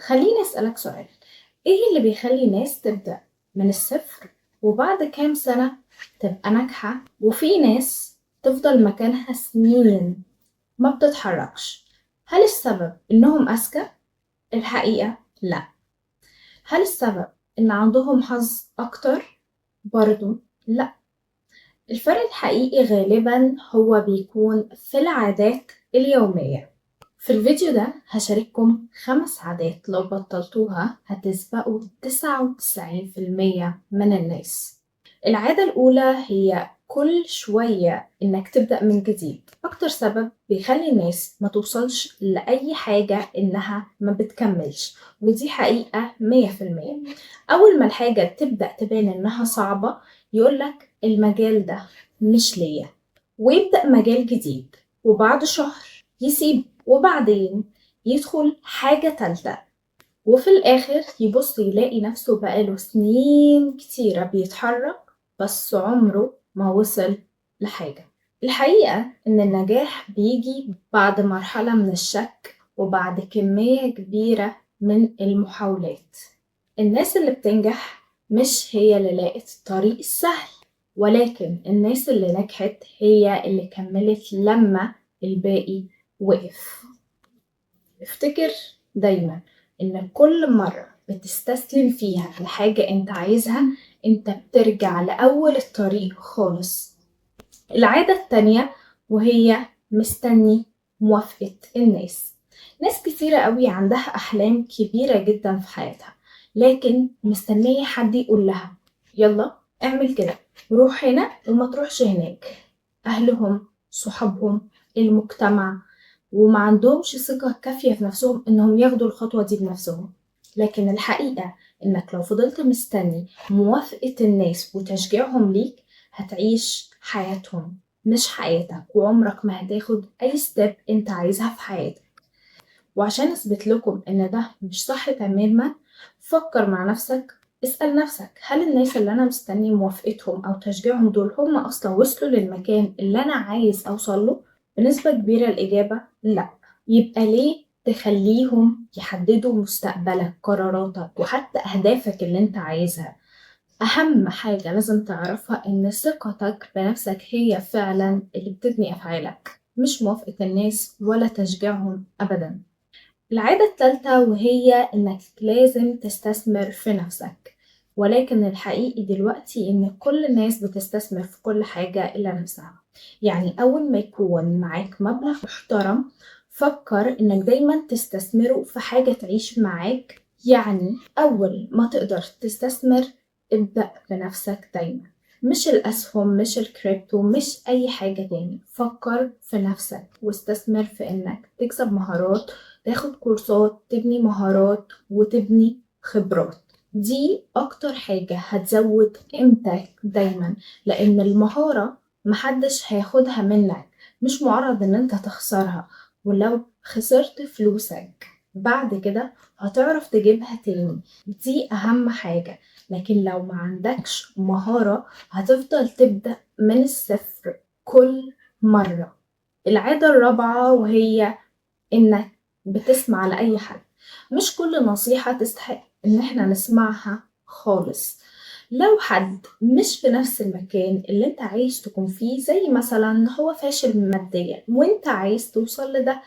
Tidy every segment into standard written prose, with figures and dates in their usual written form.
خليني أسألك سؤال. إيه اللي بيخلي ناس تبدأ من الصفر وبعد كام سنة تبقى ناجحة، وفي ناس تفضل مكانها سنين ما بتتحركش؟ هل السبب إنهم أذكى؟ الحقيقة لا. هل السبب إن عندهم حظ أكتر؟ برضو لا. الفرق الحقيقي غالبا هو بيكون في العادات اليومية. في الفيديو ده هشارككم 5 عادات لو بطلتوها هتسبقوا 99% من الناس. العادة الأولى هي كل شوية إنك تبدأ من جديد. أكتر سبب بيخلي الناس ما توصلش لأي حاجة إنها ما بتكملش، ودي حقيقة 100%. أول ما الحاجة تبدأ تبان إنها صعبة يقولك المجال ده مش ليا، ويبدأ مجال جديد، وبعد شهر يسيب، وبعدين يدخل حاجة تالتة، وفي الآخر يبص يلاقي نفسه بقاله سنين كتيرة بيتحرك بس عمره ما وصل لحاجة. الحقيقة إن النجاح بيجي بعد مرحلة من الشك وبعد كمية كبيرة من المحاولات. الناس اللي بتنجح مش هي اللي لقت الطريق السهل، ولكن الناس اللي نجحت هي اللي كملت لما الباقي وقف. افتكر دايما إن كل مرة بتستسلم فيها لحاجة انت عايزها انت بترجع لأول الطريق خالص. العادة التانية وهي مستني موافقة الناس. ناس كتيرة قوي عندها أحلام كبيرة جدا في حياتها، لكن مستنية حد يقول لها يلا اعمل كده، روح هنا وما تروحش هناك. أهلهم، صحابهم، المجتمع، وما عندهمش ثقة كافية في نفسهم إنهم ياخدوا الخطوة دي بنفسهم. لكن الحقيقة إنك لو فضلت مستني موافقة الناس وتشجيعهم ليك هتعيش حياتهم مش حياتك، وعمرك ما هتاخد أي ستيب أنت عايزها في حياتك. وعشان أثبت لكم إن ده مش صح تماما، فكر مع نفسك، اسأل نفسك هل الناس اللي أنا مستني موافقتهم أو تشجيعهم دول هم أصلا وصلوا للمكان اللي أنا عايز أوصل له؟ بنسبة كبيرة الإجابة لأ. يبقى ليه تخليهم يحددوا مستقبلك، قراراتك، وحتى أهدافك اللي أنت عايزها؟ أهم حاجة لازم تعرفها إن ثقتك بنفسك هي فعلا اللي بتبني أفعالك، مش موافقة الناس ولا تشجيعهم أبدا. العادة التالتة وهي إنك لازم تستثمر في نفسك، ولكن الحقيقي دلوقتي إن كل الناس بتستثمر في كل حاجة إلا نفسها. يعني أول ما يكون معاك مبلغ محترم فكر إنك دايما تستثمره في حاجة تعيش معاك. يعني أول ما تقدر تستثمر ابدأ بنفسك دايما، مش الأسهم، مش الكريبتو، مش أي حاجة تاني. فكر في نفسك واستثمر في إنك تكسب مهارات، تاخد كورسات، تبني مهارات وتبني خبرات. دي أكتر حاجة هتزود قيمتك دايما، لأن المهارة محدش هياخدها منك، مش معرض إن انت تخسرها. ولو خسرت فلوسك بعد كده هتعرف تجيبها تاني، دي أهم حاجة. لكن لو ما عندكش مهارة هتفضل تبدأ من الصفر كل مرة. العادة الرابعة وهي إنك بتسمع لأي حد. مش كل نصيحة تستحق إن احنا نسمعها خالص. لو حد مش في نفس المكان اللي انت عايز تكون فيه، زي مثلا هو فاشل ماديا وانت عايز توصل لده،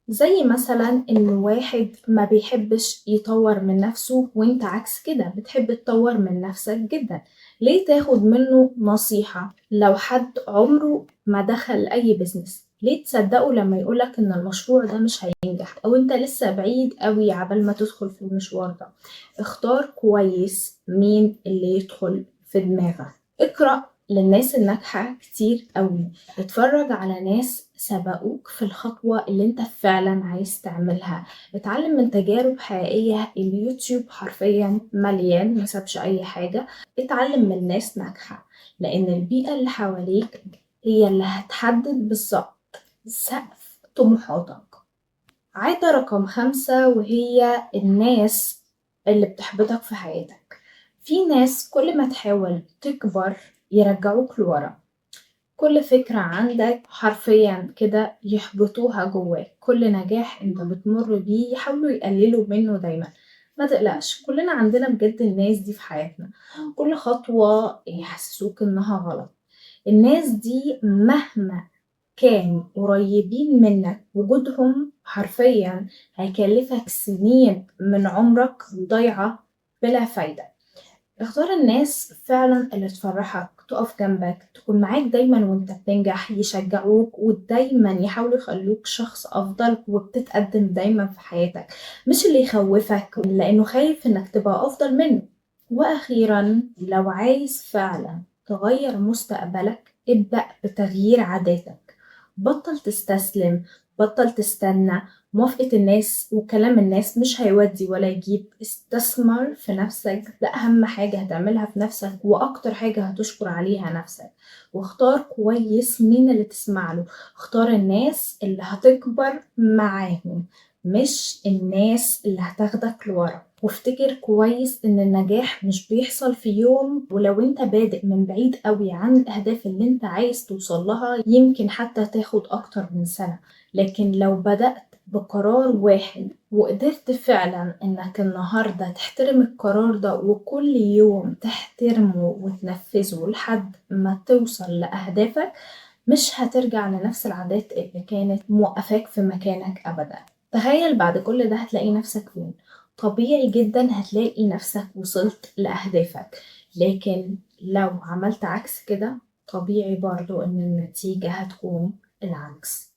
زي مثلا ان واحد ما بيحبش يطور من نفسه وانت عكس كده بتحب تطور من نفسك جدا، ليه تاخد منه نصيحة؟ لو حد عمره ما دخل اي بيزنس ليه تصدقه لما يقولك ان المشروع ده مش هينجح، او انت لسه بعيد قوي عبال ما تدخل في المشوار ده؟ اختار كويس مين اللي يدخل في دماغك. اقرأ للناس الناجحة كتير قوي، اتفرج على ناس سبقوك في الخطوة اللي انت فعلا عايز تعملها، اتعلم من تجارب حقيقية. اليوتيوب حرفيا مليان، مسابش اي حاجة. اتعلم من ناس ناجحة، لان البيئة اللي حواليك هي اللي هتحدد بالظبط سقف طموحاتك. عادة رقم 5 وهي الناس اللي بتحبطك في حياتك. في ناس كل ما تحاول تكبر يرجعوك لورا، كل فكرة عندك حرفيا كده يحبطوها جواك، كل نجاح انت بتمر بيه يحاولوا يقللوا منه دايما. ما تقلقش، كلنا عندنا بجد الناس دي في حياتنا، كل خطوة يحسسوك إنها غلط. الناس دي مهما كانوا قريبين منك وجودهم حرفيًا هيكلفك سنين من عمرك ضايعة بلا فايدة. اختار الناس فعلًا اللي تفرحك، تقف جنبك، تكون معاك دايمًا وأنت بتنجح، يشجعوك ودايمًا يحاولوا يخلوك شخص أفضل وبتتقدم دايمًا في حياتك، مش اللي يخوفك لإنه خايف إنك تبقى أفضل منه. وأخيرًا لو عايز فعلًا تغير مستقبلك ابدأ بتغيير عاداتك، بطل تستسلم، بطل تستنى موافقة الناس وكلام الناس مش هيودي ولا يجيب. استثمر في نفسك، ده أهم حاجة هتعملها في نفسك وأكتر حاجة هتشكر عليها نفسك. واختار كويس مين اللي تسمع له، اختار الناس اللي هتكبر معاهم مش الناس اللي هتاخدك لورا. وافتكر كويس ان النجاح مش بيحصل في يوم، ولو انت بادئ من بعيد قوي عن الاهداف اللي انت عايز توصل لها يمكن حتى تاخد اكتر من سنة. لكن لو بدأت بقرار واحد وقدرت فعلا انك النهاردة تحترم القرار ده وكل يوم تحترمه وتنفذه لحد ما توصل لأهدافك، مش هترجع لنفس العادات اللي كانت موقفاك في مكانك أبدا. تخيل بعد كل ده هتلاقي نفسك فين؟ طبيعي جدا هتلاقي نفسك وصلت لأهدافك، لكن لو عملت عكس كده طبيعي برضو ان النتيجة هتكون العكس.